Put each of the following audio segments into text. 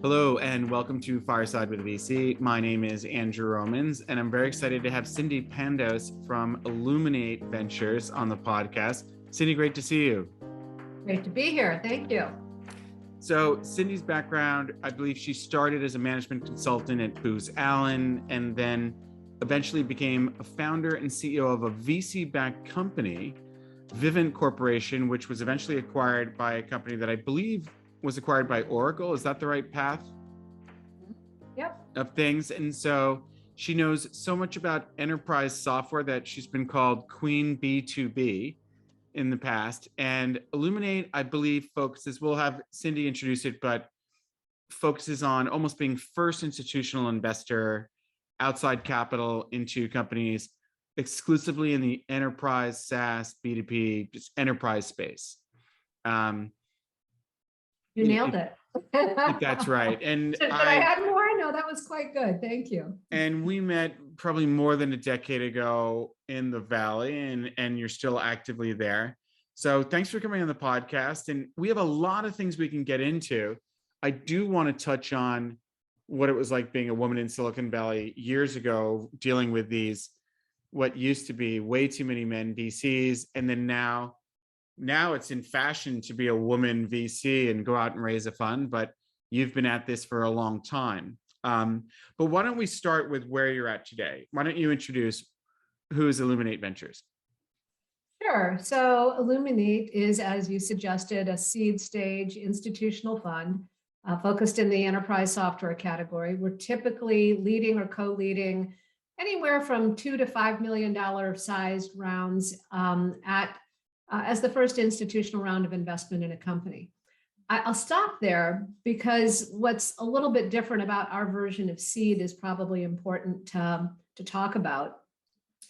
Hello and welcome to Fireside with VC. My name is Andrew Romans, and I'm very excited to have Cindy Padnos from Illuminate Ventures on the podcast. Cindy, great to see you. Great to be here. Thank you. So Cindy's background, I believe she started as a management consultant at Booz Allen and then eventually became a founder and CEO of a VC-backed company, Vivant Corporation, which was eventually acquired by a company that I believe was acquired by Oracle. Is that the right path? Yep. Of things? And so she knows so much about enterprise software that she's been called Queen B2B in the past. And Illuminate, I believe, focuses, we'll have Cindy introduce it, but focuses on almost being first institutional investor, outside capital into companies exclusively in the enterprise SaaS, B2B, just enterprise space. You nailed it. That's right. And Did I add more? No, that was quite good. Thank you. And we met probably more than a decade ago in the Valley, and you're still actively there. So thanks for coming on the podcast. And we have a lot of things we can get into. I do want to touch on what it was like being a woman in Silicon Valley years ago, dealing with these, what used to be way too many men VCs. And then now it's in fashion to be a woman VC and go out and raise a fund, but you've been at this for a long time. But why don't we start with where you're at today? Why don't you introduce who is Illuminate Ventures? Sure. So Illuminate is, as you suggested, a seed stage institutional fund focused in the enterprise software category. We're typically leading or co-leading anywhere from $2 to $5 million sized rounds as the first institutional round of investment in a company. I'll stop there because what's a little bit different about our version of seed is probably important to talk about.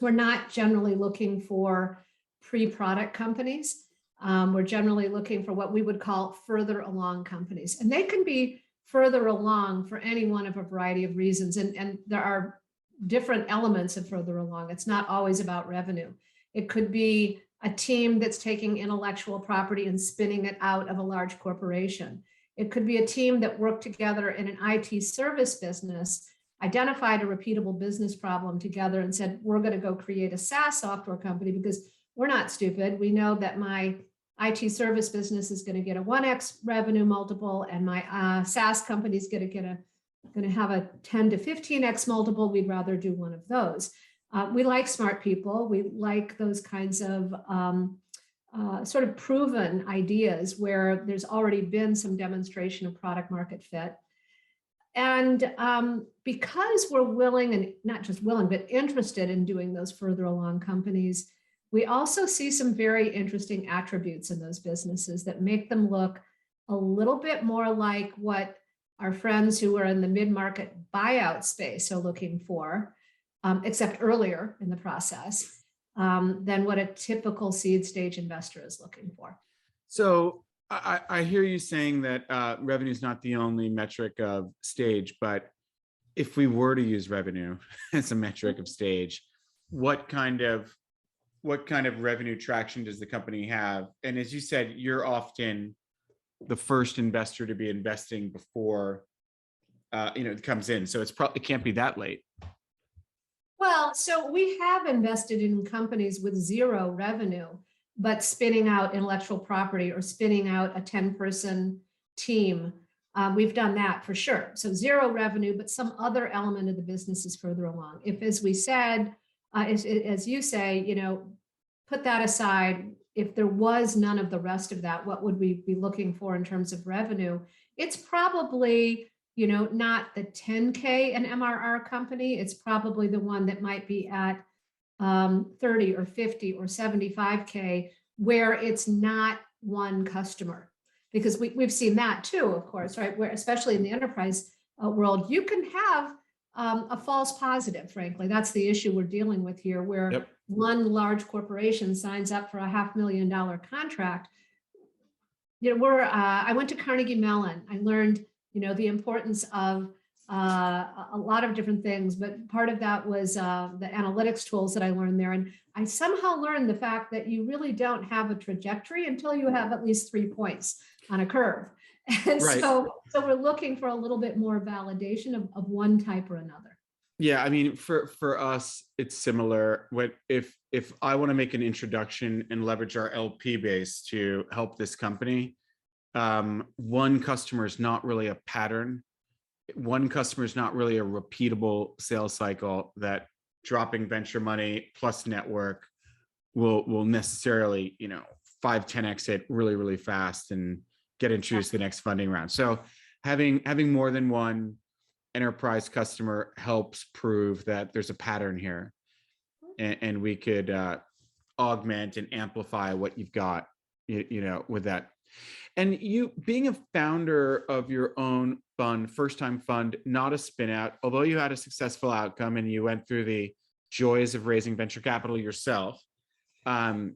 We're not generally looking for pre-product companies. We're generally looking for what we would call further along companies. And they can be further along for any one of a variety of reasons. And there are different elements of further along. It's not always about revenue. It could be a team that's taking intellectual property and spinning it out of a large corporation. It could be a team that worked together in an IT service business, identified a repeatable business problem together and said, we're going to go create a SaaS software company because we're not stupid. We know that my IT service business is going to get a 1x revenue multiple and my SaaS company is going to have a 10 to 15x multiple. We'd rather do one of those. We like smart people. We like those kinds of sort of proven ideas where there's already been some demonstration of product market fit. And because we're willing, and not just willing, but interested in doing those further along companies, we also see some very interesting attributes in those businesses that make them look a little bit more like what our friends who are in the mid-market buyout space are looking for. Except earlier in the process than what a typical seed stage investor is looking for. So I hear you saying that revenue is not the only metric of stage, but if we were to use revenue as a metric of stage, what kind of revenue traction does the company have? And as you said, you're often the first investor to be investing before it comes in. So it can't be that late. Well, so we have invested in companies with zero revenue, but spinning out intellectual property or spinning out a 10-person team. We've done that for sure. So zero revenue, but some other element of the business is further along. If, as we said, as you say, put that aside, if there was none of the rest of that, what would we be looking for in terms of revenue? It's probably not the 10K an MRR company. It's probably the one that might be at 30 or 50 or 75K, where it's not one customer. Because we've seen that too, of course, right? Where, especially in the enterprise world, you can have a false positive, frankly. That's the issue we're dealing with here, where one large corporation signs up for a $500,000 contract. I went to Carnegie Mellon. I learned the importance of a lot of different things, but part of that was the analytics tools that I learned there. And I somehow learned the fact that you really don't have a trajectory until you have at least 3 points on a curve. And Right. so we're looking for a little bit more validation of one type or another. Yeah, I mean, for us, it's similar. What if I want to make an introduction and leverage our LP base to help this company, one customer is not really a pattern. One customer is not really a repeatable sales cycle that dropping venture money plus network will necessarily, 5-10x it really, really fast and get introduced to the next funding round. So having more than one enterprise customer helps prove that there's a pattern here, and we could augment and amplify what you've got, with that. And you being a founder of your own fund, first time fund, not a spin out, although you had a successful outcome and you went through the joys of raising venture capital yourself, um,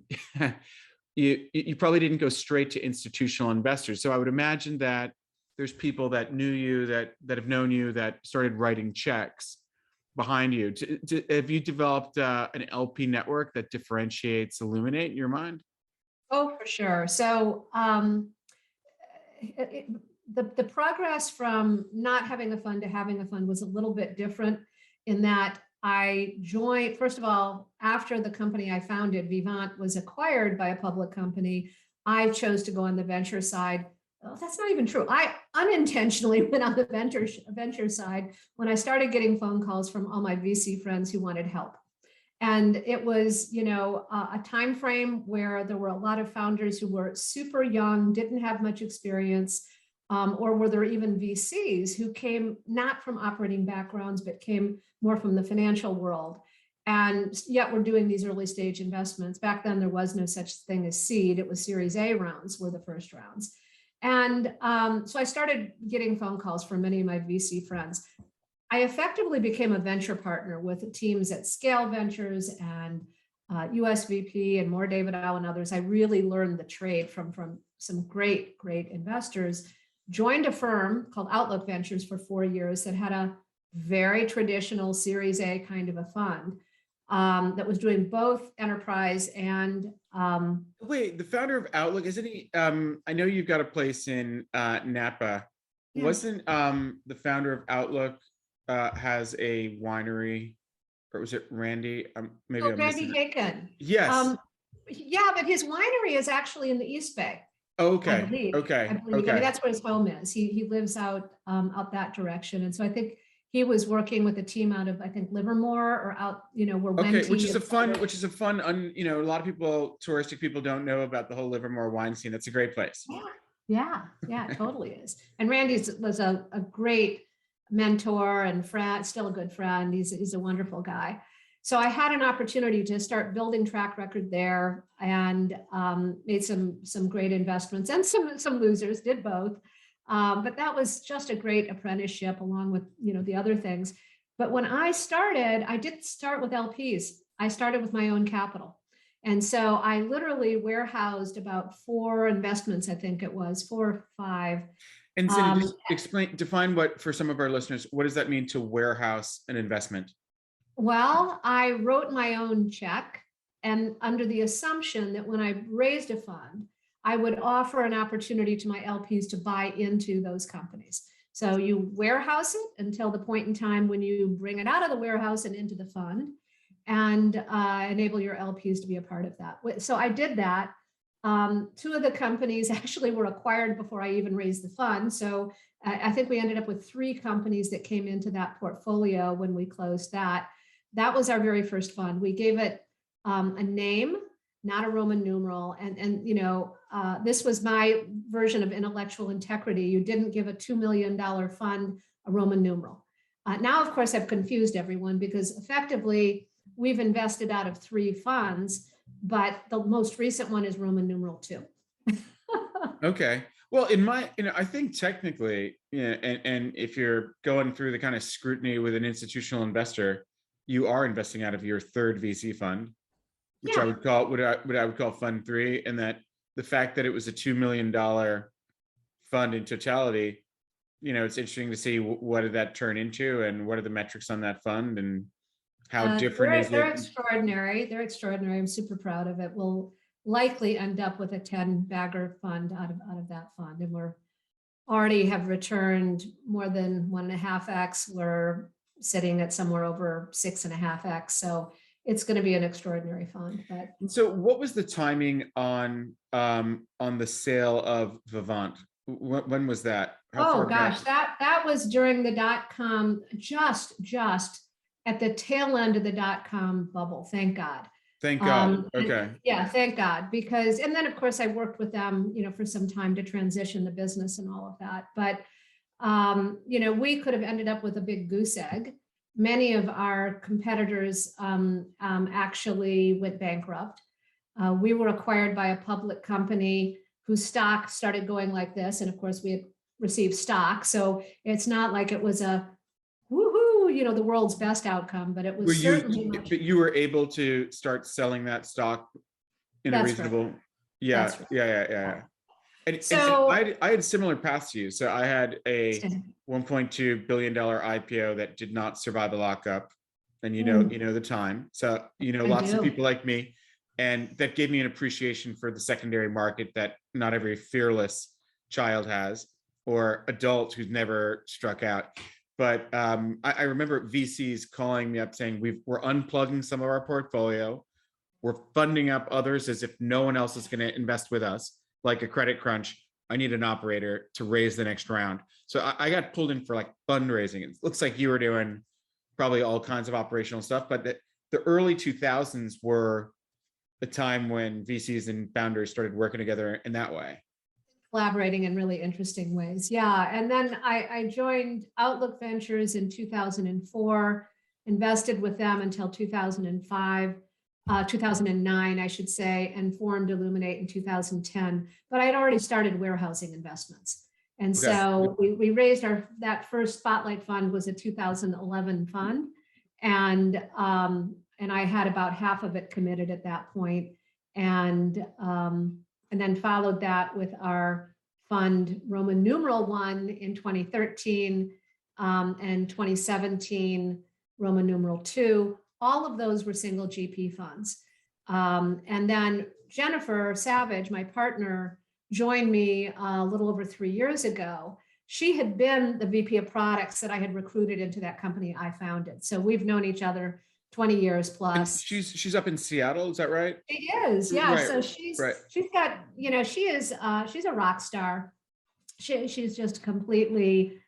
you probably didn't go straight to institutional investors. So I would imagine that there's people that knew you, that have known you, that started writing checks behind you. Have you developed an LP network that differentiates Illuminate in your mind? Oh, for sure. So the progress from not having a fund to having a fund was a little bit different in that I joined, first of all, after the company I founded, Vivant, was acquired by a public company, I chose to go on the venture side. Oh, that's not even true. I unintentionally went on the venture side when I started getting phone calls from all my VC friends who wanted help. And it was, a time frame where there were a lot of founders who were super young, didn't have much experience, or were there even VCs who came not from operating backgrounds, but came more from the financial world. And yet we're doing these early stage investments. Back then, there was no such thing as seed. It was Series A rounds were the first rounds. And so I started getting phone calls from many of my VC friends. I effectively became a venture partner with teams at Scale Ventures and USVP and more David Au and others. I really learned the trade from some great investors. Joined a firm called Outlook Ventures for 4 years that had a very traditional Series A kind of a fund that was doing both enterprise and Wait, the founder of Outlook, isn't he? I know you've got a place in Napa. Yeah. Wasn't the founder of Outlook has a winery, or was it Randy? Maybe I'm Randy missing it. Haken. Yes. Yeah, but his winery is actually in the East Bay. Okay. I believe. Okay. I believe. Okay. I mean, that's where his home is. He lives out that direction, and so I think he was working with a team out of, I think, Livermore or out, where Okay, which Wenti is a fun, a lot of people, touristic people don't know about the whole Livermore wine scene. That's a great place. Yeah, it totally is. And Randy was a great mentor and friend, still a good friend. He's a wonderful guy. So I had an opportunity to start building track record there and made some great investments and some losers, did both. But that was just a great apprenticeship along with, the other things. But when I started, I didn't start with LPs. I started with my own capital. And so I literally warehoused about 4 investments, I think it was 4 or 5. And Cindy, just define what, for some of our listeners, what does that mean to warehouse an investment? Well, I wrote my own check, and under the assumption that when I raised a fund, I would offer an opportunity to my LPs to buy into those companies. So you warehouse it until the point in time when you bring it out of the warehouse and into the fund, and enable your LPs to be a part of that. So I did that. 2 of the companies actually were acquired before I even raised the fund. So I think we ended up with 3 companies that came into that portfolio when we closed that. That was our very first fund. We gave it a name, not a Roman numeral. And this was my version of intellectual integrity. You didn't give a $2 million fund a Roman numeral. Now, of course, I've confused everyone because effectively we've invested out of 3 funds, but the most recent one is Roman numeral 2. Okay. Well, I think technically, and if you're going through the kind of scrutiny with an institutional investor, you are investing out of your 3rd VC fund, which I would call what I would call Fund 3, and that the fact that it was a $2 million fund in totality, it's interesting to see what did that turn into, and what are the metrics on that fund, and how different is it? They're extraordinary. They're extraordinary. I'm super proud of it. We'll likely end up with a 10-bagger fund out of that fund, and we're already have returned more than 1.5x. We're sitting at somewhere over 6.5x. So it's going to be an extraordinary fund. But so what was the timing on the sale of Vivant? When was that? How far gosh, back? that was during the dot-com, just at the tail end of the dot-com bubble. Thank God. Thank God. Okay. Yeah, thank God. Because, and then of course I worked with them, for some time to transition the business and all of that. But, we could have ended up with a big goose egg. Many of our competitors actually went bankrupt. We were acquired by a public company whose stock started going like this. And of course we had received stock. So it's not like it was a woohoo, the world's best outcome, but it was certainly much. But you were able to start selling that stock in a reasonable, right. yeah, Right. yeah. And so I had similar paths to you. So I had a $1.2 billion IPO that did not survive the lockup. And you know the time. So, lots of people like me. And that gave me an appreciation for the secondary market that not every fearless child has, or adult who's never struck out. But I remember VCs calling me up saying, we're unplugging some of our portfolio. We're funding up others as if no one else is going to invest with us, like a credit crunch. I need an operator to raise the next round. So I got pulled in for like fundraising. It looks like you were doing probably all kinds of operational stuff, but the early 2000s were the time when VCs and founders started working together in that way. Collaborating in really interesting ways. Yeah. And then I joined Outlook Ventures in 2004, invested with them until 2005, 2009, I should say, and formed Illuminate in 2010. But I had already started warehousing investments. And so we raised that first Spotlight fund was a 2011 fund. And I had about half of it committed at that point. And then followed that with our fund Roman numeral 1 in 2013 and 2017 Roman numeral 2. All of those were single GP funds. And then Jennifer Savage, my partner, joined me a little over 3 years ago. She had been the VP of products that I had recruited into that company I founded. So we've known each other 20 years plus. And she's up in Seattle, is that right? She is, yeah. Right. So she's got, she's a rock star. She's just completely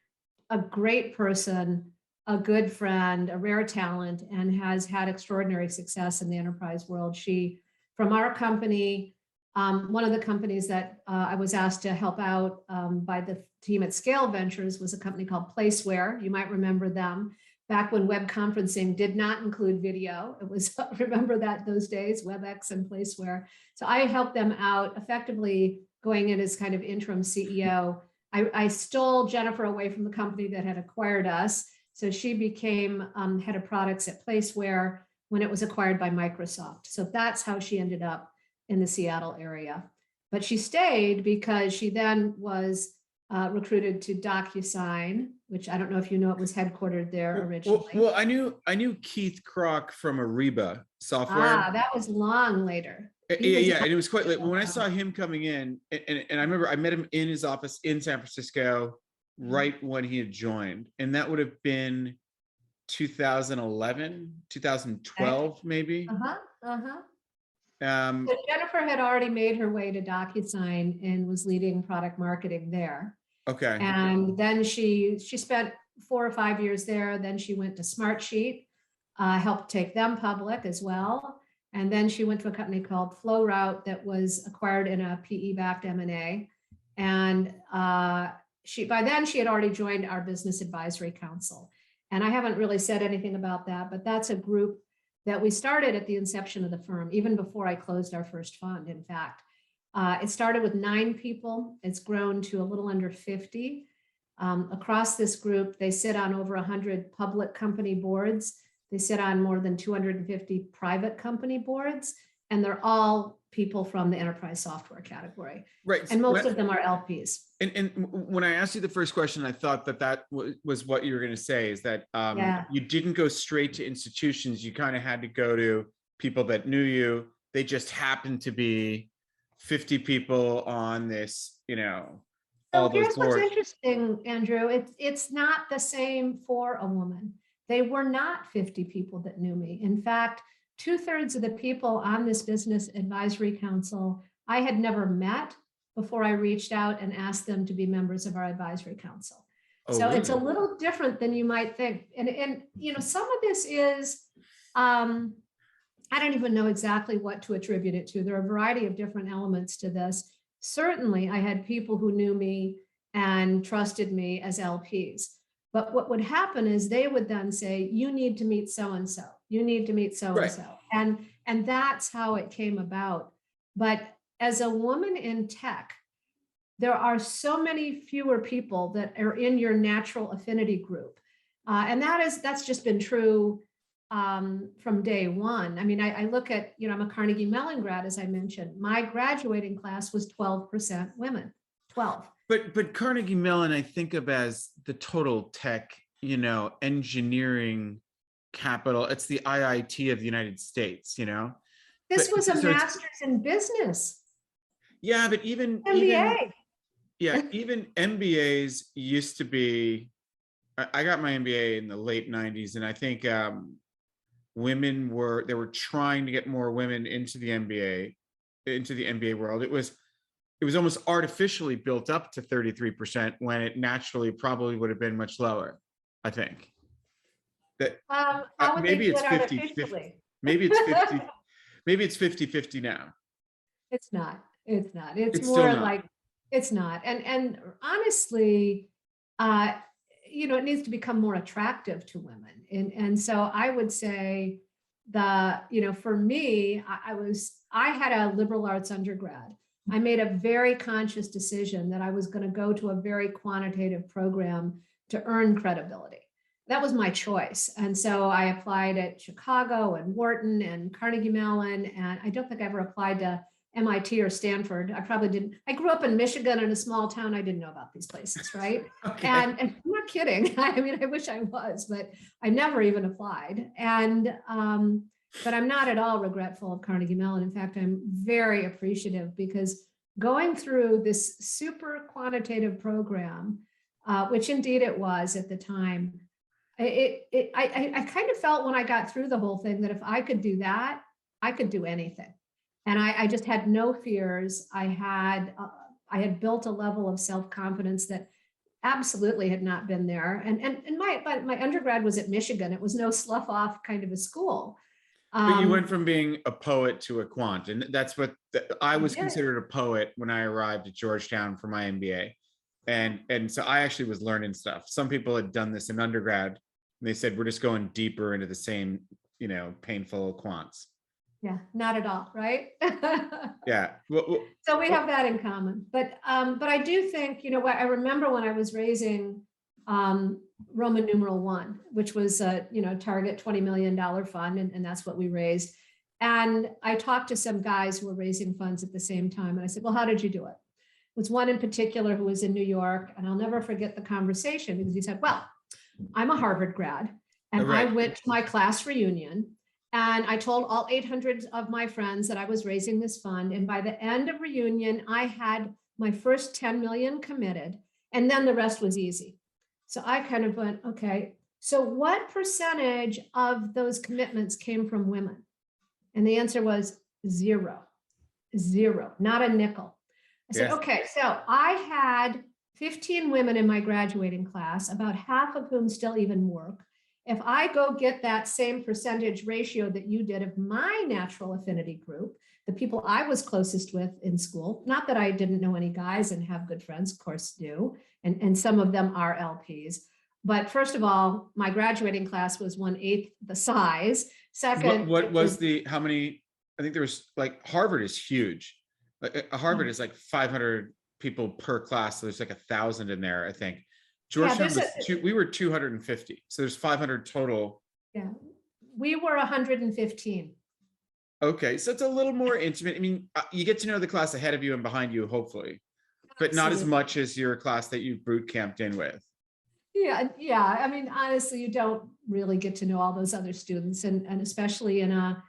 a great person, a good friend, a rare talent, and has had extraordinary success in the enterprise world. She, from our company, one of the companies that I was asked to help out by the team at Scale Ventures was a company called Placeware. You might remember them. Back when web conferencing did not include video. It was, remember that those days, WebEx and Placeware. So I helped them out effectively going in as kind of interim CEO. I stole Jennifer away from the company that had acquired us. So she became head of products at Placeware when it was acquired by Microsoft. So that's how she ended up in the Seattle area. But she stayed because she then was recruited to DocuSign, which I don't know if you know, it was headquartered there originally. Well, I knew Keith Kroc from Ariba Software. That was long later. Yeah, and it was quite late. When I saw him coming in, and I remember I met him in his office in San Francisco right when he had joined, and that would have been 2011, 2012, maybe. So Jennifer had already made her way to DocuSign and was leading product marketing there. Okay. And then she spent 4 or 5 years there. Then she went to Smartsheet, helped take them public as well. And then she went to a company called FlowRoute that was acquired in a PE-backed M&A. And by then she had already joined our business advisory council. And I haven't really said anything about that, but that's a group that we started at the inception of the firm, even before I closed our first fund, in fact. It started with 9 people. It's grown to a little under 50. Across this group, they sit on over 100 public company boards. They sit on more than 250 private company boards, and they're all people from the enterprise software category. Right. And most of them are LPs. And when I asked you the first question, I thought that was what you were going to say, is that you didn't go straight to institutions. You kind of had to go to people that knew you. They just happened to be 50 people on this, all So those here's what's boards. interesting, Andrew. It's not the same for a woman. They were not 50 people that knew me. In fact, 2/3 of the people on this business advisory council I had never met before I reached out and asked them to be members of our advisory council. Oh, So it's a really? little different than you might think. And you know, some of this is I don't even know exactly what to attribute it to. There are a variety of different elements to this. Certainly, I had people who knew me and trusted me as LPs. But what would happen is they would then say, you need to meet so-and-so, you need to meet Right. so-and-so. And that's how it came about. But as a woman in tech, there are so many fewer people that are in your natural affinity group. And that's just been true from day one. I mean, I look at, you know, I'm a Carnegie Mellon grad, as I mentioned. My graduating class was 12% women, 12. But Carnegie Mellon, I think of as the total tech, you know, engineering capital. It's the IIT of the United States, you know. This was a So master's in business, yeah, but even MBA. even MBAs used to be. I got my MBA in the late 90s, and I think women were trying to get more women into the MBA world. It was almost artificially built up to 33% when it naturally probably would have been much lower. I think that How would they maybe do it's it 50, artificially? maybe it's 50, maybe it's 50-50 now. It's not. It's not. It's It's still more not. like it's not. And honestly, uh, you know, it needs to become more attractive to women. And so I would say you know, for me, I had a liberal arts undergrad. I made a very conscious decision that I was going to go to a very quantitative program to earn credibility. That was my choice. And so I applied at Chicago and Wharton and Carnegie Mellon. And I don't think I ever applied to MIT or Stanford. I probably didn't. I grew up in Michigan in a small town. I didn't know about these places, right? Okay. And I'm not kidding. I mean, I wish I was, but I never even applied. And but I'm not at all regretful of Carnegie Mellon. In fact, I'm very appreciative because going through this super quantitative program, which indeed it was at the time, I kind of felt when I got through the whole thing that if I could do that, I could do anything. And I just had no fears. I had built a level of self-confidence that absolutely had not been there. And my undergrad was at Michigan. It was no slough off kind of a school. But you went from being a poet to a quant, and that's what I was Yeah. considered a poet when I arrived at Georgetown for my MBA. And so I actually was learning stuff. Some people had done this in undergrad, and they said, we're just going deeper into the same, you know, painful quants. Yeah, not at all, right? Yeah. So we have that in common. But I do think, you know, I remember when I was raising Roman numeral 1, which was a, you know, target $20 million fund, and that's what we raised. And I talked to some guys who were raising funds at the same time, and I said, well, how did you do it? It was one in particular who was in New York, and I'll never forget the conversation because he said, well, I'm a Harvard grad, and I Right. went to my class reunion. And I told all 800 of my friends that I was raising this fund. And by the end of reunion, I had my first 10 million committed, and then the rest was easy. So I kind of went, okay, so what percentage of those commitments came from women? And the answer was 0, not a nickel. I said, Yes. okay, so I had 15 women in my graduating class, about half of whom still even work. If I go get that same percentage ratio that you did of my natural affinity group, the people I was closest with in school, not that I didn't know any guys and have good friends, of course do, and some of them are LPs. But first of all, my graduating class was 1/8 the size. Second, What was how many? I think there was like Harvard is huge. Harvard is like 500 people per class. So there's like 1,000 in there, I think. Georgetown we were 250. So there's 500 total. Yeah, we were 115. Okay, so it's a little more intimate. I mean, you get to know the class ahead of you and behind you, hopefully, but not as much as your class that you boot camped in with. Yeah. I mean, honestly, you don't really get to know all those other students, and especially in a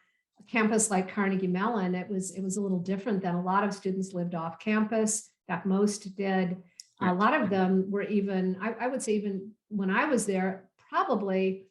campus like Carnegie Mellon, it was a little different than a lot of students lived off campus. In fact, most did. A lot of them were even, I would say even when I was there, probably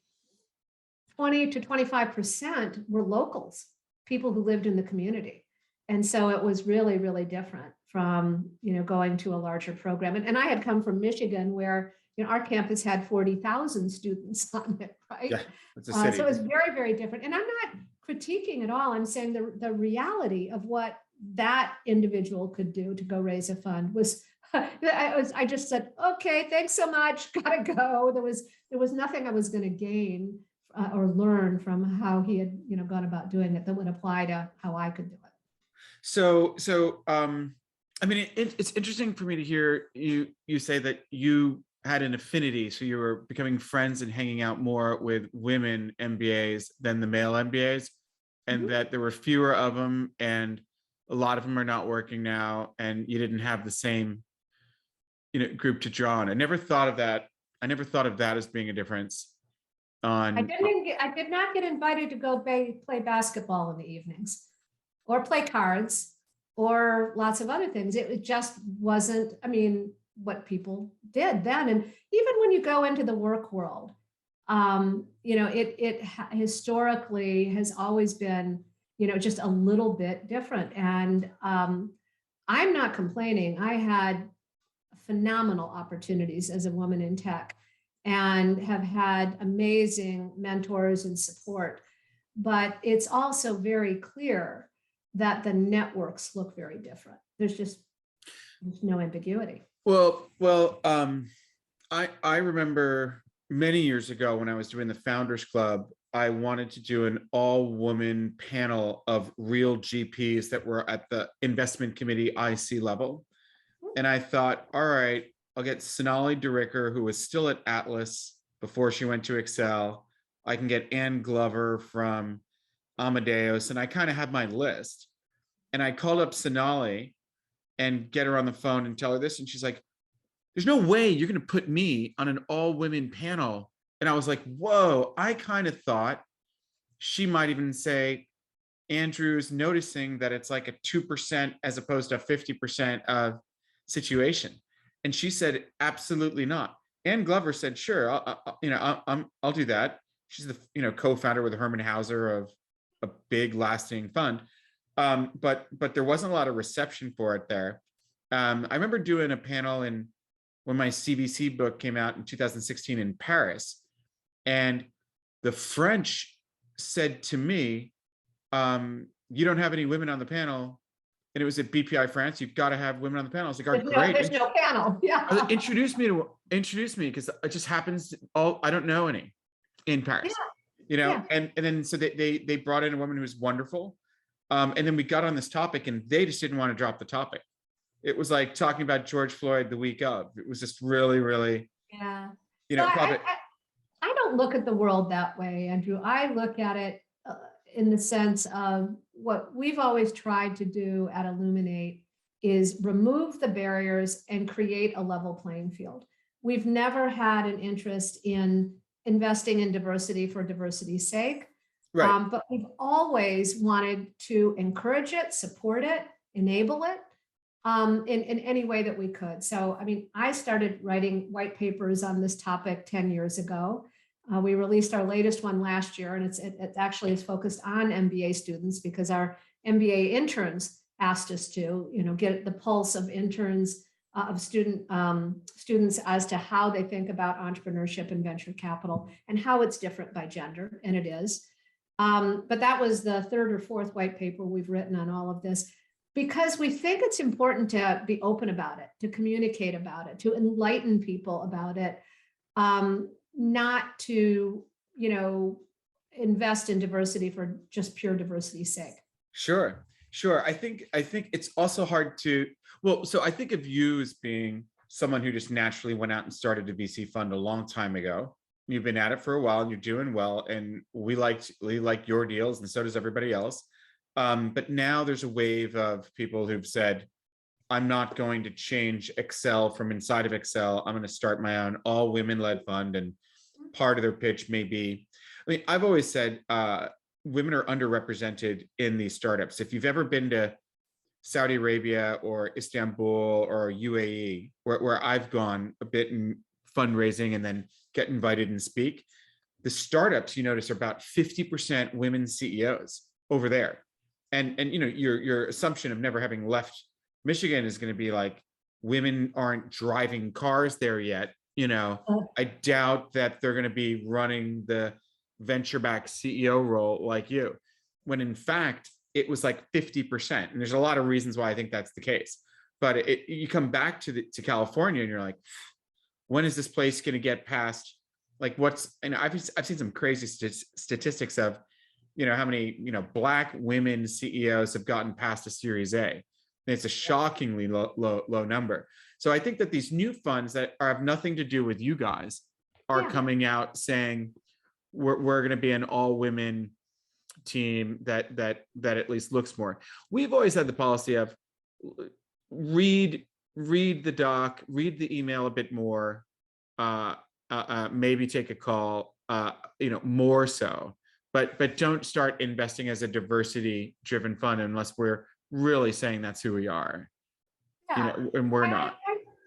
20 to 25% were locals, people who lived in the community. And so it was really, really different from, going to a larger program. And I had come from Michigan where, our campus had 40,000 students on it, right? Yeah, it's a city. So it was very, very different. And I'm not critiquing at all. I'm saying the reality of what that individual could do to go raise a fund was, I just said, okay, thanks so much, gotta go. There was nothing I was going to gain or learn from how he had, gone about doing it that would apply to how I could do it. So, I mean, it's interesting for me to hear you say that you had an affinity, so you were becoming friends and hanging out more with women MBAs than the male MBAs, and that there were fewer of them, and a lot of them are not working now, and you didn't have the same, group to draw on. I never thought of that. I never thought of that as being a difference. I did not get invited to go play basketball in the evenings, or play cards, or lots of other things. It just wasn't, what people did then. And even when you go into the work world, it historically has always been, just a little bit different. And I'm not complaining. I had phenomenal opportunities as a woman in tech and have had amazing mentors and support. But it's also very clear that the networks look very different. There's no ambiguity. Well, I remember many years ago when I was doing the Founders Club, I wanted to do an all-woman panel of real GPs that were at the investment committee IC level. And I thought, all right, I'll get Sonali Duricker, who was still at Atlas before she went to Excel. I can get Ann Glover from Amadeus, and I kind of had my list. And I called up Sonali and get her on the phone and tell her this. And she's like, there's no way you're going to put me on an all women panel. And I was like, whoa, I kind of thought she might even say, Andrew's noticing that it's like a 2% as opposed to 50% of situation. And she said, absolutely not. Ann Glover said, sure, I'll do that. She's the, co-founder with Herman Hauser of a big lasting fund. But there wasn't a lot of reception for it there. I remember doing a panel when my CVC book came out in 2016 in Paris, and the French said to me, you don't have any women on the panel. And it was at BPI France. You've got to have women on the panel. I was like, all right, great. There's no panel. Yeah. Introduce me because it just happens. I don't know any in Paris, Yeah. and then so they brought in a woman who was wonderful. And then we got on this topic and they just didn't want to drop the topic. It was like talking about George Floyd the week of. It was just really, really, yeah. I don't look at the world that way, Andrew. I look at it in the sense of what we've always tried to do at Illuminate is remove the barriers and create a level playing field. We've never had an interest in investing in diversity for diversity's sake. right. But we've always wanted to encourage it, support it, enable it in any way that we could. So, I started writing white papers on this topic 10 years ago. We released our latest one last year, and it actually is focused on MBA students because our MBA interns asked us to, get the pulse of interns, of students as to how they think about entrepreneurship and venture capital and how it's different by gender, and it is. But that was the third or fourth white paper we've written on all of this, because we think it's important to be open about it, to communicate about it, to enlighten people about it, not to, invest in diversity for just pure diversity's sake. Sure. I think it's also hard to, so I think of you as being someone who just naturally went out and started a VC fund a long time ago. You've been at it for a while and you're doing well, and we like your deals, and so does everybody else. But now there's a wave of people who've said, I'm not going to change Excel from inside of Excel. I'm going to start my own all women led fund. And part of their pitch may be, I've always said women are underrepresented in these startups. If you've ever been to Saudi Arabia or Istanbul or UAE, where I've gone a bit in fundraising and then get invited and speak, the startups, you notice, are about 50% women CEOs over there. And you know, your assumption of never having left Michigan is going to be like, women aren't driving cars there yet. You know, I doubt that they're going to be running the venture-backed CEO role like you, when in fact it was like 50%. And there's a lot of reasons why I think that's the case. But you come back to California and you're like, when is this place going to get past, like, what's, and I've seen some crazy statistics of, you know, how many, you know, Black women CEOs have gotten past a Series A. And it's a shockingly low number. So I think that these new funds that have nothing to do with you guys are coming out saying we're going to be an all women team that at least looks more. We've always had the policy of read the doc, read the email a bit more, maybe take a call, you know, more so, but don't start investing as a diversity driven fund unless we're really saying that's who we are. You know, and we're not.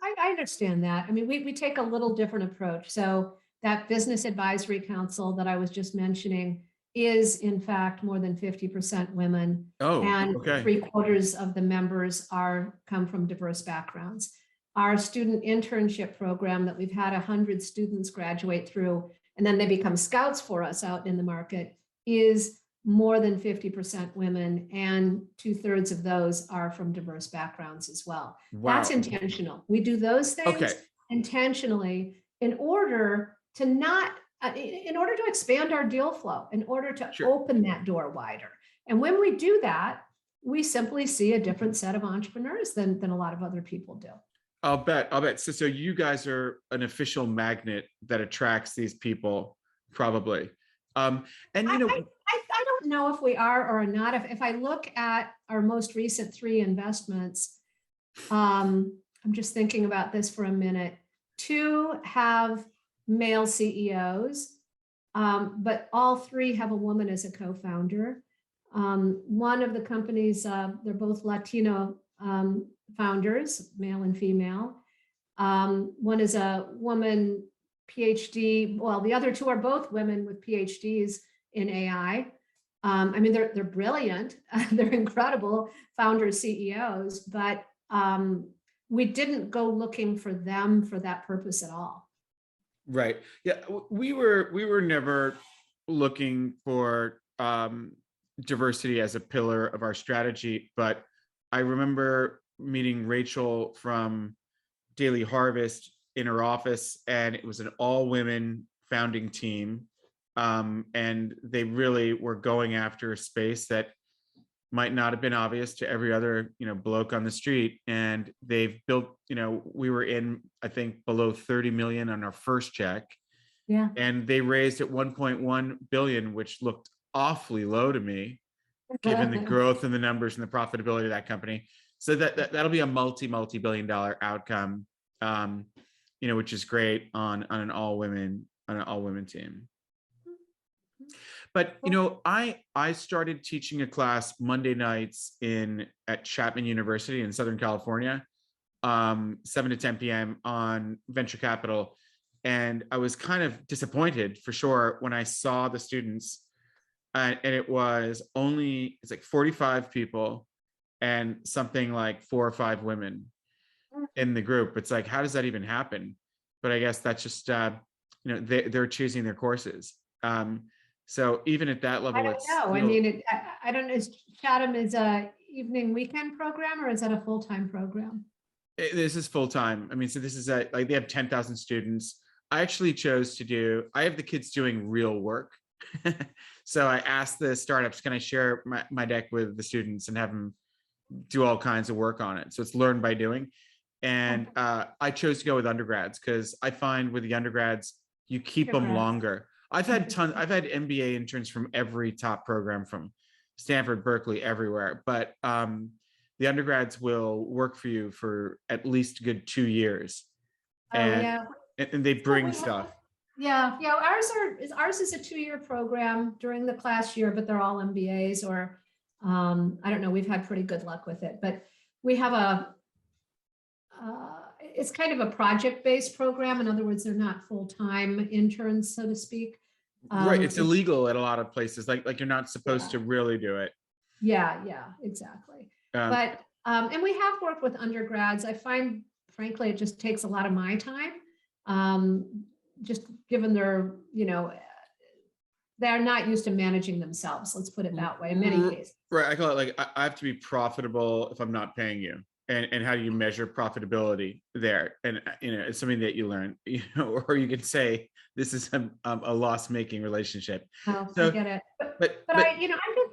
I understand that. I mean, we take a little different approach. So that business advisory council that I was just mentioning is in fact more than 50% women. Oh, and okay. 3/4 of the members come from diverse backgrounds. Our student internship program that we've had 100 students graduate through, and then they become scouts for us out in the market, is more than 50% women, and 2/3 of those are from diverse backgrounds as well. Wow. That's intentional. We do those things intentionally in order to not, in order to expand our deal flow, in order to open that door wider. And when we do that, we simply see a different set of entrepreneurs than a lot of other people do. I'll bet. So you guys are an official magnet that attracts these people, probably. And you know, I don't know if we are or not. If I look at our most recent 3 investments, I'm just thinking about this for a minute. 2 have male CEOs, but all 3 have a woman as a co-founder. One of the companies, they're both Latino founders, male and female. One is a woman PhD. Well, the other 2 are both women with PhDs in AI. I mean, they're brilliant. They're incredible founders, CEOs, but we didn't go looking for them for that purpose at all. Right. Yeah, we were never looking for diversity as a pillar of our strategy, but I remember meeting Rachel from Daily Harvest in her office, and it was an all women founding team. And they really were going after a space that might not have been obvious to every other, you know, bloke on the street. And they've built, you know, we were in, I think, below 30 million on our first check. Yeah. And they raised at 1.1 billion, which looked awfully low to me, given the growth and the numbers and the profitability of that company. So that'll be a multi-billion dollar outcome, you know, which is great on an all women team. But you know, I started teaching a class Monday nights at Chapman University in Southern California, 7 to 10 p.m. on venture capital, and I was kind of disappointed for sure when I saw the students, and it's like 45 people and something like 4 or 5 women in the group. It's like, how does that even happen? But I guess that's just you know, they're choosing their courses. So even at that level, I don't know. I mean, I don't know. Chatham is a evening weekend program, or is that a full-time program? This is full-time. I mean, so this is like they have 10,000 students. I actually chose to I have the kids doing real work. So I asked the startups, can I share my deck with the students and have them do all kinds of work on it? So it's learn by doing. And I chose to go with undergrads because I find with the undergrads, you keep them longer. I've had MBA interns from every top program, from Stanford, Berkeley, everywhere. But the undergrads will work for you for at least a good 2 years. And they bring stuff. Yeah. Ours is a 2-year program during the class year, but they're all MBAs, or I don't know, we've had pretty good luck with it, but we have it's kind of a project-based program. In other words, they're not full-time interns, so to speak. Right. It's illegal at a lot of places. Like you're not supposed Yeah. to really do it. Yeah, exactly. But and we have worked with undergrads. I find, frankly, it just takes a lot of my time, just given their, they're not used to managing themselves. Let's put it that way in many cases. Right. I call it like I have to be profitable if I'm not paying you. And how do you measure profitability there? And it's something that you learn, or you can say this is a loss-making relationship. Oh, So, I get it. but I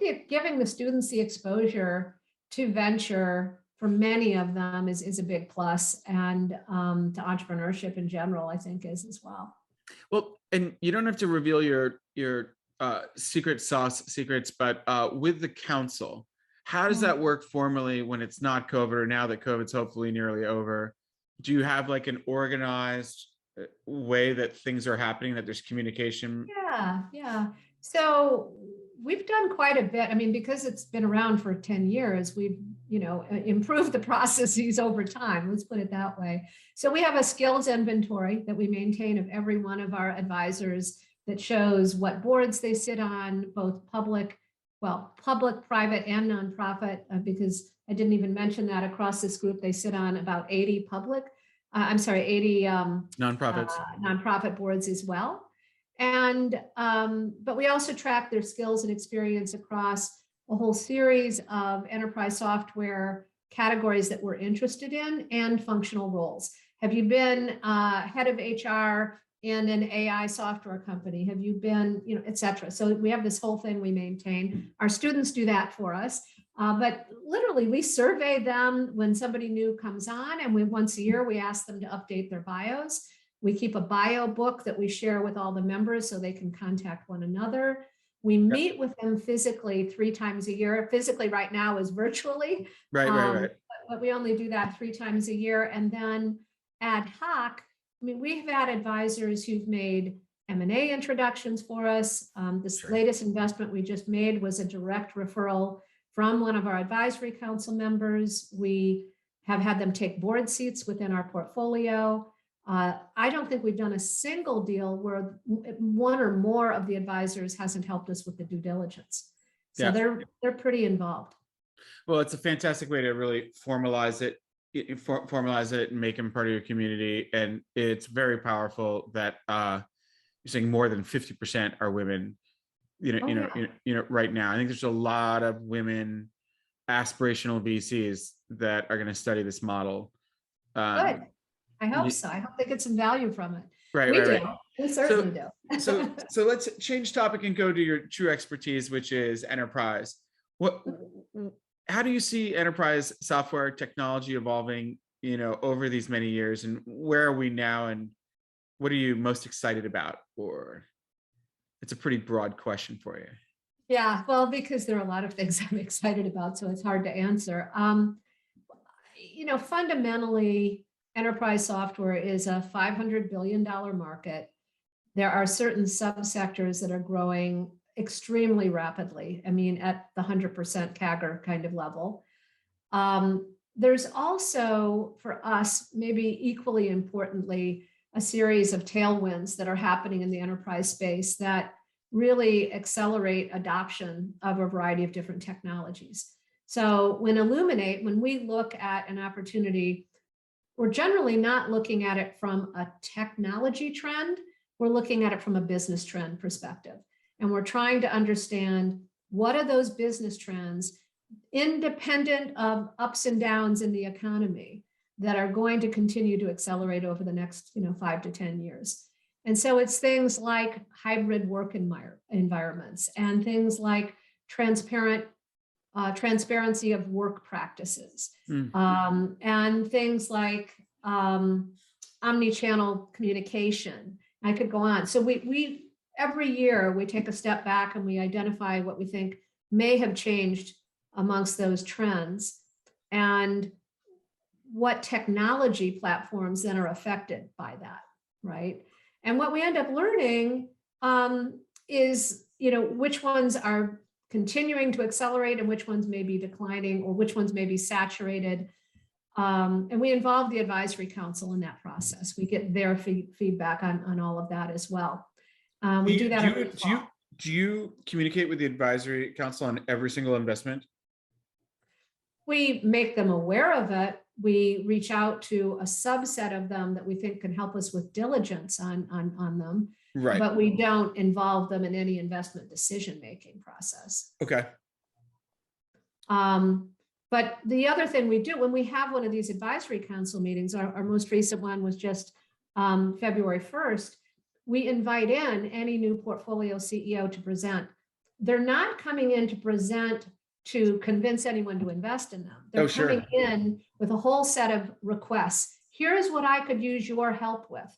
think giving the students the exposure to venture for many of them is a big plus, and to entrepreneurship in general, I think is as well. Well, and you don't have to reveal your secret sauce secrets, but with the council, how does that work formally when it's not COVID, or now that COVID's hopefully nearly over? Do you have like an organized way that things are happening, that there's communication? Yeah. So we've done quite a bit. I mean, because it's been around for 10 years, we've, improved the processes over time. Let's put it that way. So we have a skills inventory that we maintain of every one of our advisors that shows what boards they sit on, both public, private, and nonprofit, because I didn't even mention that across this group, they sit on about 80 80 nonprofit boards as well. And, but we also track their skills and experience across a whole series of enterprise software categories that we're interested in and functional roles. Have you been head of HR in an AI software company? Have you been, et cetera? So we have this whole thing we maintain. Our students do that for us. But literally, we survey them when somebody new comes on, and once a year, we ask them to update their bios. We keep a bio book that we share with all the members so they can contact one another. We meet with them physically 3 times a year. Physically right now is virtually. Right. But we only do that 3 times a year. And then ad hoc, I mean, we've had advisors who've made M&A introductions for us. This latest investment we just made was a direct referral from one of our advisory council members. We have had them take board seats within our portfolio. I don't think we've done a single deal where one or more of the advisors hasn't helped us with the due diligence. So they're pretty involved. Well, it's a fantastic way to really formalize it and make them part of your community. And it's very powerful that you're saying more than 50% are women. Right now, I think there's a lot of women aspirational VCs that are going to study this model. Good. I hope so. I hope they get some value from it. Right. We certainly do. So let's change topic and go to your true expertise, which is enterprise. How do you see enterprise software technology evolving, over these many years, and where are we now, and what are you most excited about? Or it's a pretty broad question for you. Yeah, well, because there are a lot of things I'm excited about, so it's hard to answer. Fundamentally, enterprise software is a $500 billion market. There are certain subsectors that are growing extremely rapidly. I mean, at the 100% CAGR kind of level. There's also, for us, maybe equally importantly, a series of tailwinds that are happening in the enterprise space that really accelerate adoption of a variety of different technologies. So when we look at an opportunity, we're generally not looking at it from a technology trend. We're looking at it from a business trend perspective. And we're trying to understand what are those business trends, independent of ups and downs in the economy, that are going to continue to accelerate over the next 5 to 10 years. And so it's things like hybrid work environments, and things like transparency of work practices, and things like omni-channel communication. I could go on. So we every year we take a step back and we identify what we think may have changed amongst those trends, and what technology platforms then are affected by that, right? And what we end up learning is, which ones are continuing to accelerate and which ones may be declining or which ones may be saturated. And we involve the advisory council in that process. We get their feedback on all of that as well. We do that every fall. Do you communicate with the advisory council on every single investment? We make them aware of it. We reach out to a subset of them that we think can help us with diligence on them. Right. But we don't involve them in any investment decision-making process. Okay. But the other thing we do when we have one of these advisory council meetings, our most recent one was just February 1st, we invite in any new portfolio CEO to present. They're not coming in to present to convince anyone to invest in them. They're coming in with a whole set of requests. Here's what I could use your help with.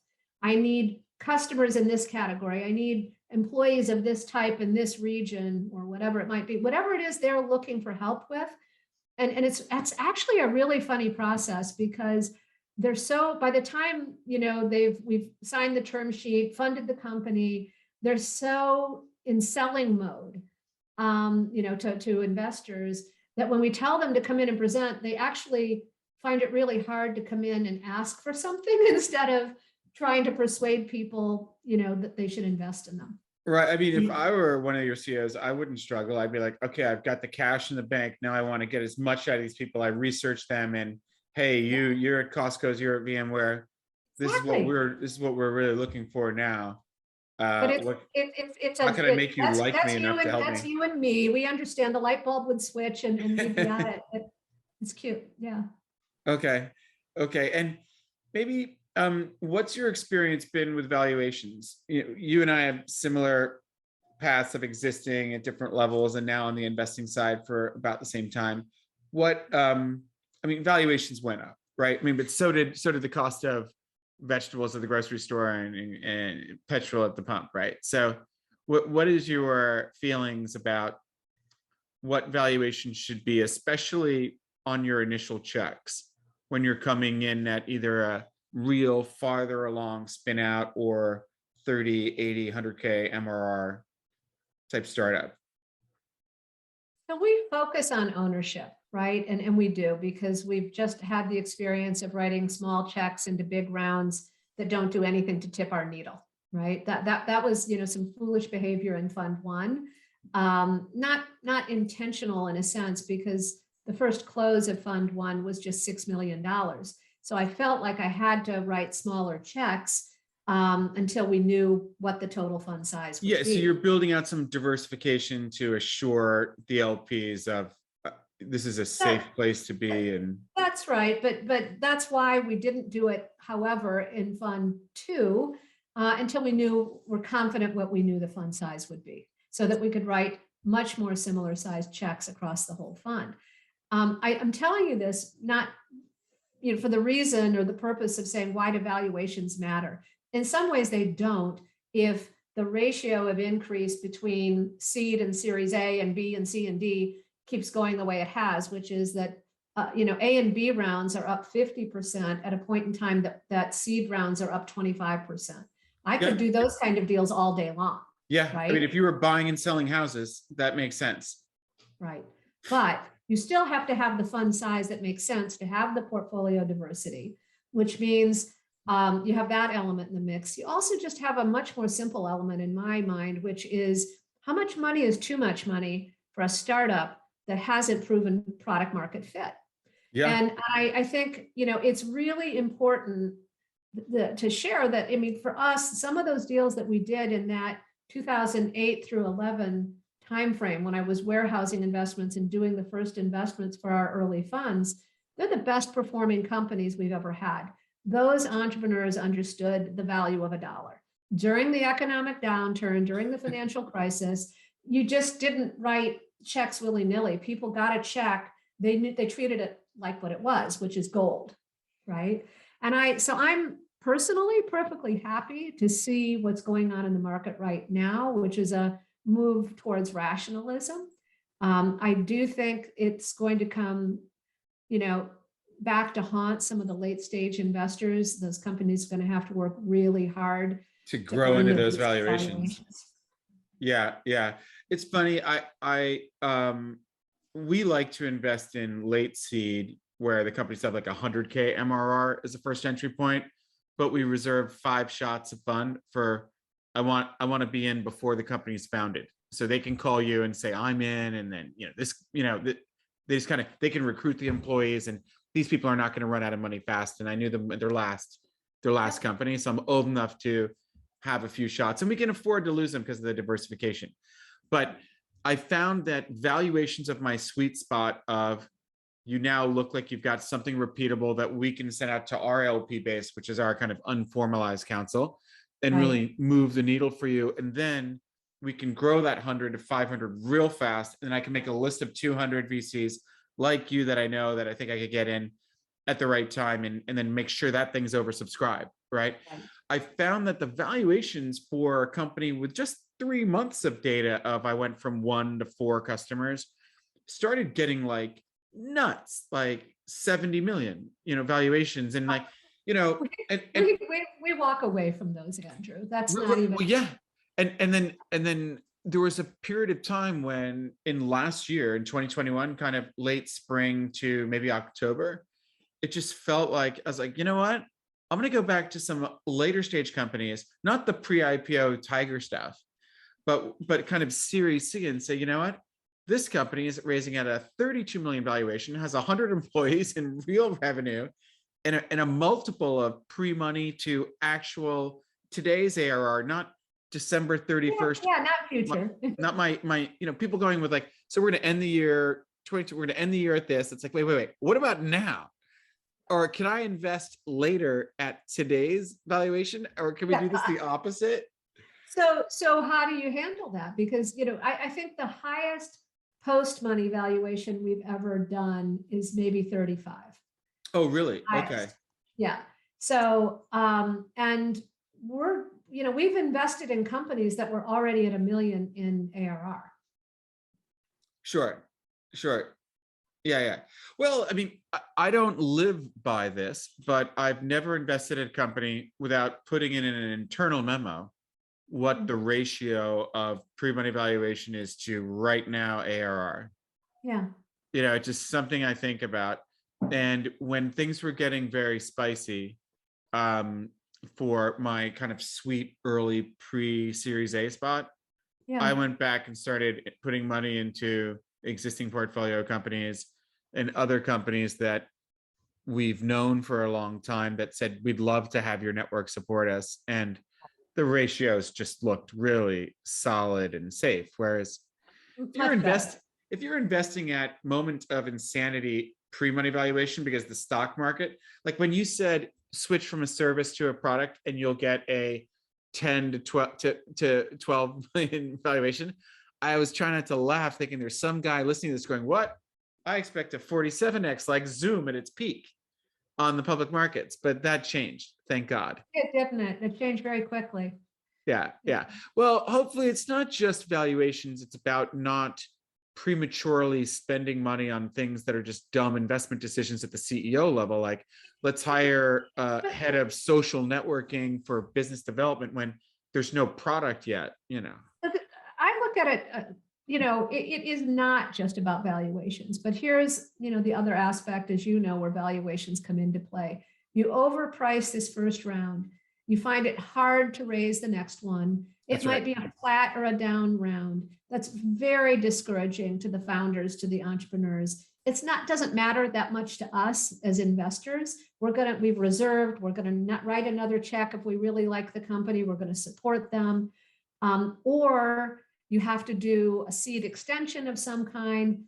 I need customers in this category. I need employees of this type in this region, or whatever it might be, whatever it is they're looking for help with. And it's actually a really funny process, because they're so, by the time, we've signed the term sheet, funded the company, they're so in selling mode, to investors, that when we tell them to come in and present, they actually find it really hard to come in and ask for something instead of trying to persuade people, that they should invest in them. Right. I mean, if I were one of your CEOs, I wouldn't struggle. I'd be like, okay, I've got the cash in the bank. Now I want to get as much out of these people. I research them, and hey, you're at Costco's, you're at VMware. This is what we're really looking for now. But how can I make you like me enough to help me? That's you and me. We understand the light bulb would switch and we'd be at it. It's cute. Yeah. Okay. And maybe what's your experience been with valuations? You and I have similar paths of existing at different levels, and now on the investing side for about the same time. Valuations went up, right? But so did the cost of vegetables at the grocery store and petrol at the pump, right? So what is your feelings about what valuation should be, especially on your initial checks, when you're coming in at either a real farther along spin out or 30, 80, 100K MRR type startup? So we focus on ownership, right? And we do, because we've just had the experience of writing small checks into big rounds that don't do anything to tip our needle, right? That was, some foolish behavior in Fund One. Not intentional in a sense, because the first close of Fund One was just $6 million. So I felt like I had to write smaller checks until we knew what the total fund size would be. So you're building out some diversification to assure the LPs of this is a safe place to be. And that's right. But that's why we didn't do it, however, in Fund Two until we're confident what we knew the fund size would be, so that we could write much more similar sized checks across the whole fund. I'm telling you this not for the reason or the purpose of saying, why do valuations matter? In some ways they don't, if the ratio of increase between seed and Series A and B and C and D keeps going the way it has, which is that A and B rounds are up 50% at a point in time that seed rounds are up 25%. I could do those kind of deals all day long. Yeah, right? If you were buying and selling houses, that makes sense. Right, but you still have to have the fund size that makes sense to have the portfolio diversity, which means you have that element in the mix. You also just have a much more simple element in my mind, which is how much money is too much money for a startup that hasn't proven product market fit. Yeah. And I think, it's really important to share that, for us, some of those deals that we did in that 2008 through 11 timeframe, when I was warehousing investments and doing the first investments for our early funds, they're the best performing companies we've ever had. Those entrepreneurs understood the value of $1. During the economic downturn, during the financial crisis, you just didn't write checks willy-nilly. People got a check, they treated it like what it was, which is gold, right? And I'm personally perfectly happy to see what's going on in the market right now, which is a move towards rationalism. I do think it's going to come, back to haunt some of the late stage investors. Those companies are going to have to work really hard to grow into those valuations. Yeah, yeah. It's funny. We like to invest in late seed where the companies have like 100K MRR as a first entry point, but we reserve 5 shots of fund for I want to be in before the company's founded. So they can call you and say, I'm in, and then they just kind of they can recruit the employees, and these people are not going to run out of money fast. And I knew them at their last company. So I'm old enough to have a few shots, and we can afford to lose them because of the diversification. But I found that valuations of my sweet spot of you now look like you've got something repeatable that we can send out to our LP base, which is our kind of unformalized council, and Right. really move the needle for you. And then we can grow that 100 to 500 real fast. And I can make a list of 200 VCs like you that I know that I think I could get in at the right time, and then make sure that thing's oversubscribed, right? Right. I found that the valuations for a company with just 3 months of data of I went from 1 to 4 customers started getting like nuts, like 70 million, valuations. And like, and We walk away from those, Andrew. That's not even. well, yeah. And then there was a period of time when in last year in 2021, kind of late spring to maybe October, it just felt like I was like, you know what? I'm going to go back to some later stage companies, not the pre-IPO Tiger stuff, but kind of Series C, and say, you know what? This company is raising at a 32 million valuation, has 100 employees in real revenue, and a multiple of pre-money to actual today's ARR, not December 31st. Yeah, not future. Not my people going with like, so we're going to end the year 22, we're going to end the year at this. It's like, wait. What about now? Or can I invest later at today's valuation? Or can we do this the opposite? So how do you handle that? Because, I think the highest post-money valuation we've ever done is maybe 35. Oh, really? Highest. Okay. Yeah. So, and we've invested in companies that were already at 1 million in ARR. Sure. Yeah. Well, I mean, I don't live by this, but I've never invested in a company without putting in an internal memo what the ratio of pre-money valuation is to right now ARR. Yeah. It's just something I think about. And when things were getting very spicy, for my kind of sweet early pre-Series A spot, Yeah. I went back and started putting money into existing portfolio companies and other companies that we've known for a long time that said, we'd love to have your network support us. And the ratios just looked really solid and safe. Whereas if you're investing at moment of insanity pre-money valuation because the stock market, like when you said switch from a service to a product and you'll get a 10 to 12 million valuation, I was trying not to laugh, thinking there's some guy listening to this going, what? I expect a 47x like Zoom at its peak on the public markets, but that changed. Thank God. It didn't. It changed very quickly. Yeah. Well, hopefully it's not just valuations. It's about not prematurely spending money on things that are just dumb investment decisions at the CEO level. Like, let's hire a head of social networking for business development when there's no product yet, I look at it, it is not just about valuations, but here's, the other aspect, as where valuations come into play. You overprice this first round. You find it hard to raise the next one. It might be a flat or a down round. That's very discouraging to the founders, to the entrepreneurs. Doesn't matter that much to us as investors. We've reserved, we're going to write another check if we really like the company, we're going to support them. Or you have to do a seed extension of some kind.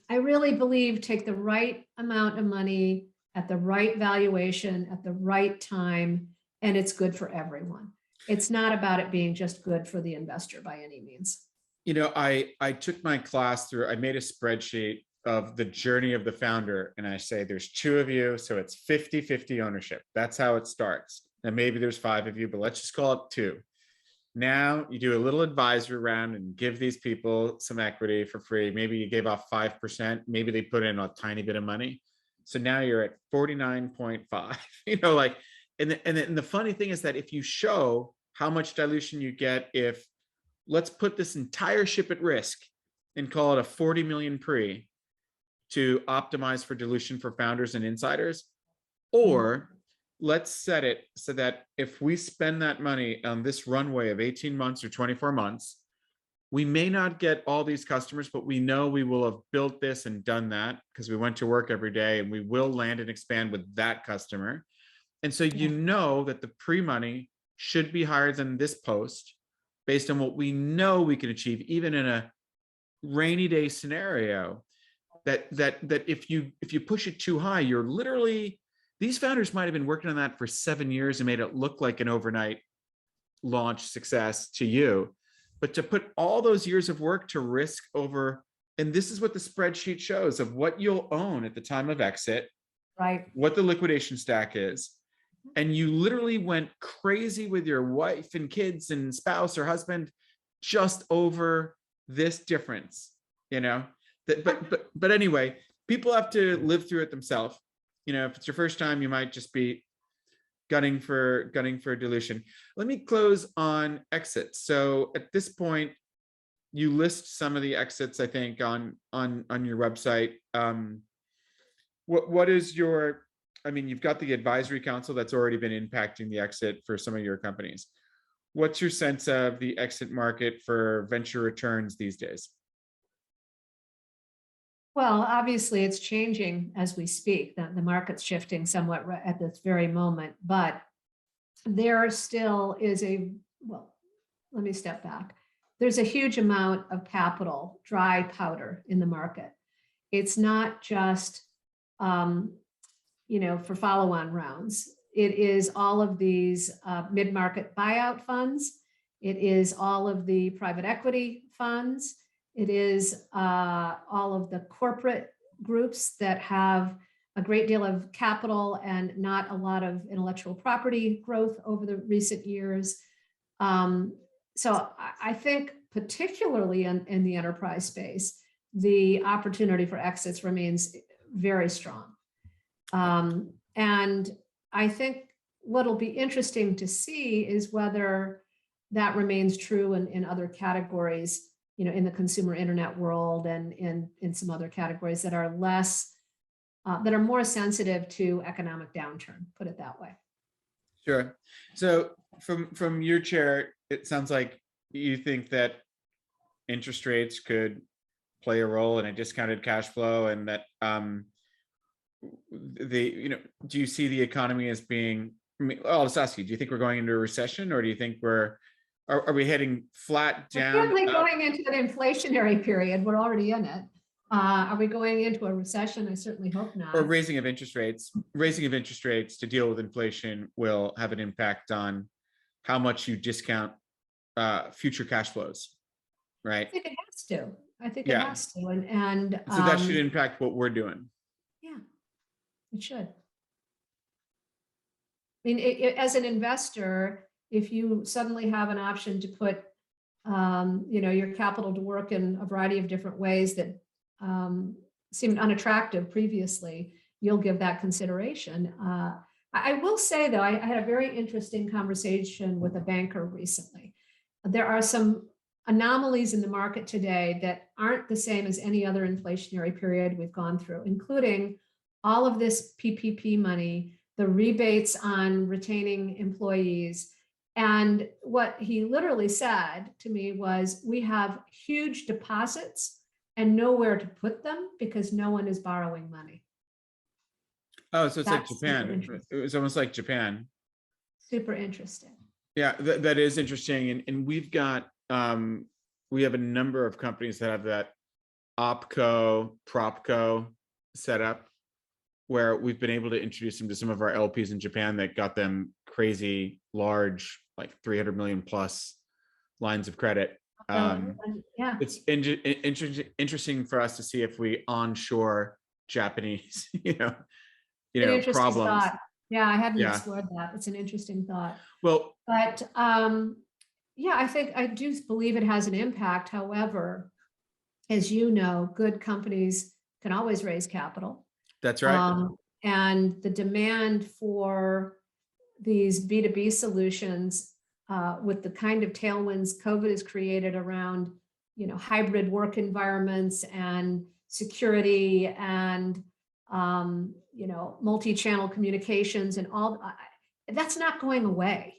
I really believe take the right amount of money at the right valuation at the right time, and it's good for everyone. It's not about it being just good for the investor by any means. I took my class through, I made a spreadsheet of the journey of the founder, and I say there's 2 of you, so it's 50-50 ownership. That's how it starts. And maybe there's 5 of you, but let's just call it 2. Now you do a little advisory round and give these people some equity for free. Maybe you gave off 5%. Maybe they put in a tiny bit of money. So now you're at 49.5, and the funny thing is that if you show how much dilution you get if, let's put this entire ship at risk and call it a 40 million pre to optimize for dilution for founders and insiders. Or let's set it so that if we spend that money on this runway of 18 months or 24 months, we may not get all these customers, but we know we will have built this and done that because we went to work every day, and we will land and expand with that customer. And so you know that the pre-money should be higher than this post based on what we know we can achieve, even in a rainy day scenario. That if you push it too high, you're literally, these founders might have been working on that for 7 years and made it look like an overnight launch success to you. But to put all those years of work to risk over, and this is what the spreadsheet shows of what you'll own at the time of exit, right? What the liquidation stack is. And you literally went crazy with your wife and kids and spouse or husband just over this difference, but anyway, people have to live through it themselves. If it's your first time, you might just be gunning for dilution. Let me close on exits. So at this point, you list some of the exits, I think, on your website. What is your, you've got the advisory council that's already been impacting the exit for some of your companies. What's your sense of the exit market for venture returns these days? Well, obviously it's changing as we speak. The market's shifting somewhat at this very moment, but there still is let me step back. There's a huge amount of capital, dry powder in the market. It's not just, for follow-on rounds. It is all of these mid-market buyout funds. It is all of the private equity funds. It is all of the corporate groups that have a great deal of capital and not a lot of intellectual property growth over the recent years. So I think particularly in the enterprise space, the opportunity for exits remains very strong. And I think what'll be interesting to see is whether that remains true in other categories, in the consumer internet world and in some other categories that are more sensitive to economic downturn, put it that way. Sure. So from your chair, it sounds like you think that interest rates could play a role in a discounted cash flow, and that do you see the economy as being, I'll just ask you, do you think we're going into a recession, or do you think are we heading flat down? We're certainly going into an inflationary period. We're already in it. Are we going into a recession? I certainly hope not. Or raising of interest rates to deal with inflation will have an impact on how much you discount future cash flows, right? I think it has to. It has to. And so that should impact what we're doing. Yeah, it should. As an investor, if you suddenly have an option to put, your capital to work in a variety of different ways that seemed unattractive previously, you'll give that consideration. I will say, though, I had a very interesting conversation with a banker recently. There are some anomalies in the market today that aren't the same as any other inflationary period we've gone through, including all of this PPP money, the rebates on retaining employees. And what he literally said to me was, we have huge deposits and nowhere to put them because no one is borrowing money. Oh, so it's like Japan. It was almost like Japan. Super interesting. Yeah, that is interesting. And we've got, we have a number of companies that have that Opco, propco set up, where we've been able to introduce them to some of our LPs in Japan that got them crazy large, like 300 million plus lines of credit. It's interesting for us to see if we onshore Japanese, problems. Thought. Yeah, I hadn't explored that. It's an interesting thought. Well, but I do believe it has an impact. However, as you know, good companies can always raise capital. That's right. And the demand for these B2B solutions with the kind of tailwinds COVID has created around, hybrid work environments and security and, multi-channel communications and all, that's not going away.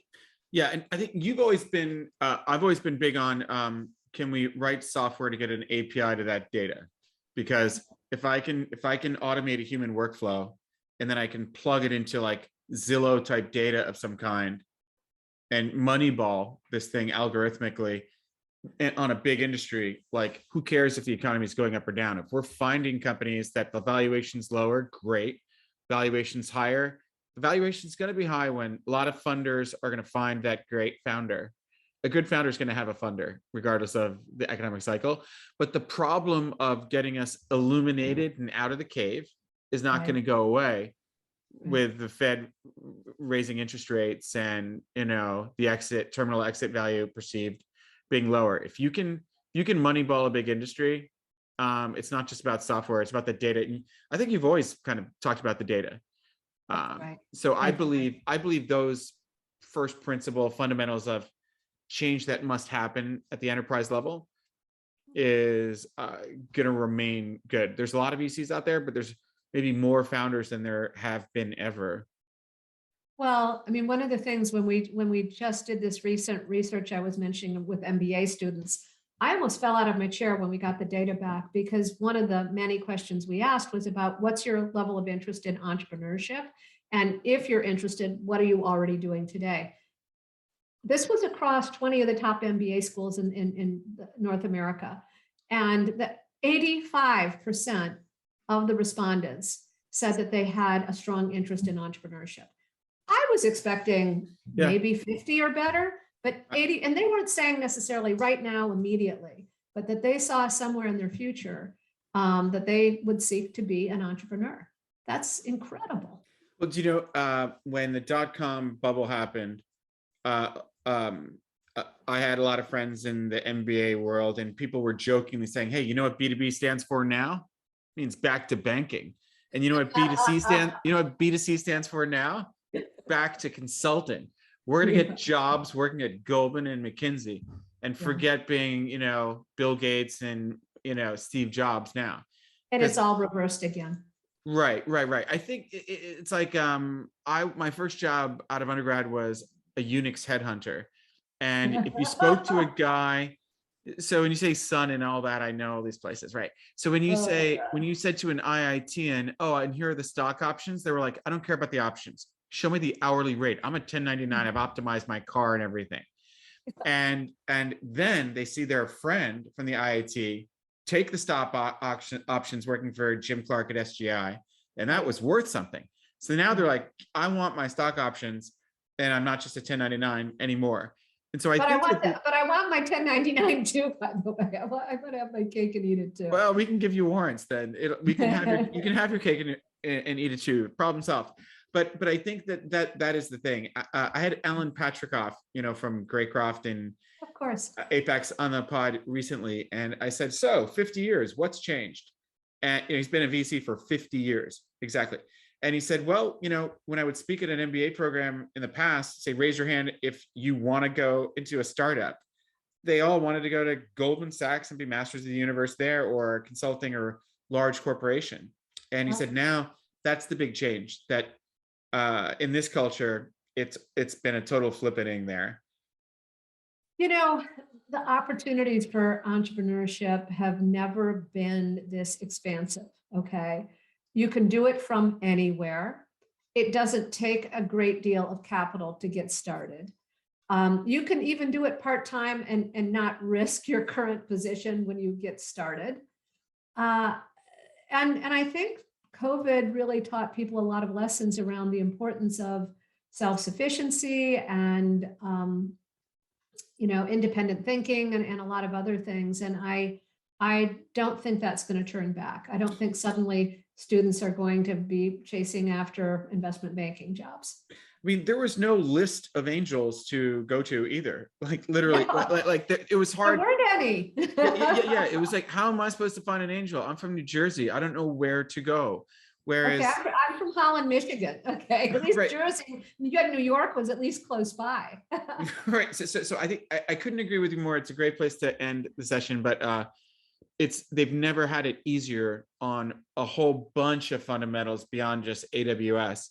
Yeah, and I think you've always been, I've always been big on, can we write software to get an API to that data? Because if I can automate a human workflow and then I can plug it into like Zillow type data of some kind and moneyball this thing algorithmically on a big industry, like who cares if the economy is going up or down? If we're finding companies that the valuation's lower, great. Valuation's higher, the valuation is going to be high when a lot of funders are going to find that great founder. A good founder is going to have a funder regardless of the economic cycle. But the problem of getting us illuminated and out of the cave is not going to go away with the Fed raising interest rates and, the terminal exit value perceived being lower. If you can moneyball a big industry, it's not just about software, it's about the data. I think you've always kind of talked about the data. So I believe those first principle fundamentals of change that must happen at the enterprise level is going to remain good. There's a lot of VCs out there, but there's maybe more founders than there have been ever. Well, I mean, one of the things when we just did this recent research I was mentioning with MBA students, I almost fell out of my chair when we got the data back, because one of the many questions we asked was about what's your level of interest in entrepreneurship? And if you're interested, what are you already doing today? This was across 20 of the top MBA schools in North America. And that 85% of the respondents said that they had a strong interest in entrepreneurship. I was expecting maybe 50 or better, but 80, and they weren't saying necessarily right now, immediately, but that they saw somewhere in their future that they would seek to be an entrepreneur. That's incredible. Well, do you know, when the dot-com bubble happened, I had a lot of friends in the MBA world, and people were jokingly saying, hey, you know what B2B stands for now? It means back to banking. And you know what B2C stands for now? Back to consulting. We're going to get jobs working at Goldman and McKinsey and forget being, Bill Gates and, Steve Jobs now. And it's all reversed again. Right. I think it's like, my first job out of undergrad was a Unix headhunter. And if you spoke to a guy, so when you say Sun and all that, I know all these places, right? So when you said to an IITian, oh, and here are the stock options, they were like, I don't care about the options. Show me the hourly rate. I'm a 1099. I've optimized my car and everything. And then they see their friend from the IIT take the stock options working for Jim Clark at SGI, and that was worth something. So now they're like, I want my stock options, and I'm not just a 1099 anymore. And so I want my 1099 too, by the way. I want to have my cake and eat it too. Well, we can give you warrants then. You can have your cake and eat it too. Problem solved. But I think that is the thing. I had Alan Patrikoff, from Greycroft and of course Apex on the pod recently, and I said, so 50 years, what's changed? And he's been a VC for 50 years exactly. And he said, well, when I would speak at an MBA program in the past, say, raise your hand if you want to go into a startup. They all wanted to go to Goldman Sachs and be masters of the universe there, or consulting or large corporation. And he said, now that's the big change, that in this culture, it's been a total flippening there. The opportunities for entrepreneurship have never been this expansive. Okay. You can do it from anywhere. It doesn't take a great deal of capital to get started. You can even do it part-time and not risk your current position when you get started. And I think COVID really taught people a lot of lessons around the importance of self-sufficiency and independent thinking and a lot of other things. And I don't think that's going to turn back. I don't think suddenly students are going to be chasing after investment banking jobs. I mean, there was no list of angels to go to either. Like literally, it was hard. There weren't any. Yeah. It was like, how am I supposed to find an angel? I'm from New Jersey. I don't know where to go. Okay, Whereas, I'm from Holland, Michigan. Okay, at least right, Jersey, New York was at least close by. right. So I think I couldn't agree with you more. It's a great place to end the session, but they've never had it easier on a whole bunch of fundamentals beyond just AWS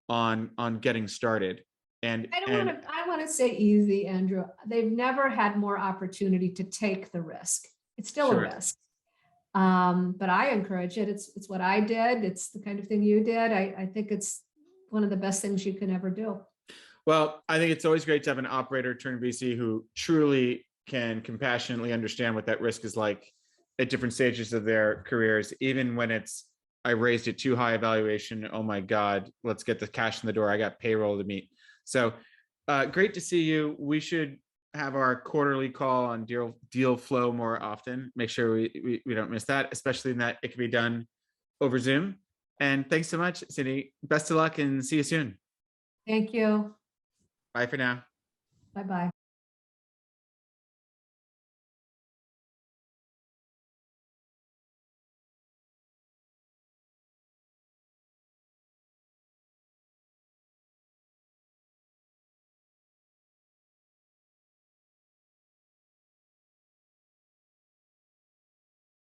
on getting started. And I want to say easy, Andrew. They've never had more opportunity to take the risk. It's still a sure. risk. But I encourage it. It's what I did. It's the kind of thing you did. I think it's one of the best things you can ever do. Well, I think it's always great to have an operator turned VC who truly can compassionately understand what that risk is like at different stages of their careers, even when it's, I raised it too high a valuation. Oh my God, let's get the cash in the door. I got payroll to meet. So great to see you. We should have our quarterly call on deal flow more often. Make sure we don't miss that, especially in that it can be done over Zoom. And thanks so much, Cindy. Best of luck and see you soon. Thank you. Bye for now. Bye-bye.